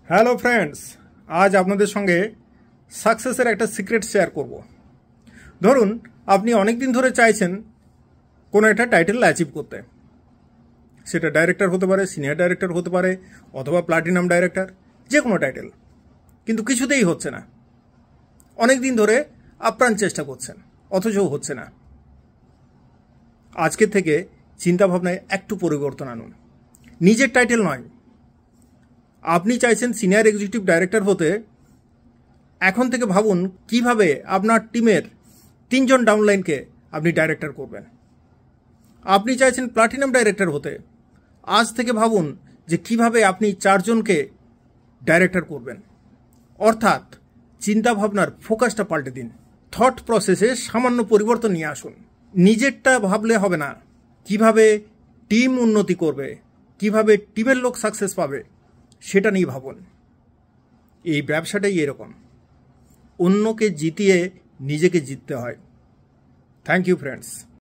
Hello friends, আজ আপনাদের সঙ্গে সাকসেসের একটা সিক্রেট শেয়ার করব। ধরুন আপনি অনেক দিন ধরে চাইছেন কোনো একটা টাইটেল অ্যাচিভ করতে, সেটা ডাইরেক্টর হতে পারে, সিনিয়র ডাইরেক্টর হতে পারে, অথবা প্লাটিনাম ডাইরেক্টর, যে কোনো টাইটেল, কিন্তু কিছুতেই হচ্ছে না। অনেক দিন ধরে আপ্রাণ চেষ্টা করছেন, অথচ হচ্ছে না। আজকের থেকে চিন্তাভাবনায় একটু পরিবর্তন আনুন। নিজের টাইটেল নয়, আপনি চাইছেন সিনিয়র এক্সিকিউটিভ ডাইরেক্টর হতে, এখন থেকে ভাবুন কিভাবে আপনার টিমের 3 জন ডাউনলাইনকে আপনি ডাইরেক্টর করবেন। আপনি চাইছেন প্লাটিনাম ডাইরেক্টর হতে, আজ থেকে ভাবুন যে কিভাবে আপনি 4 জনকে ডাইরেক্টর করবেন। অর্থাৎ চিন্তাভাবনার ফোকাসটা পাল্টে দিন, থট প্রসেসে সামান্য পরিবর্তন নিয়ে আসুন। নিজেরটা ভাবলে হবে না, কিভাবে টিম উন্নতি করবে, কিভাবে টিমের লোক সাকসেস পাবে সেটা নিয়ে ভাবুন। এই ব্যবসাটাই এরকম, অন্যকে জিতিয়ে নিজেকে জিততে হয়। Thank you friends.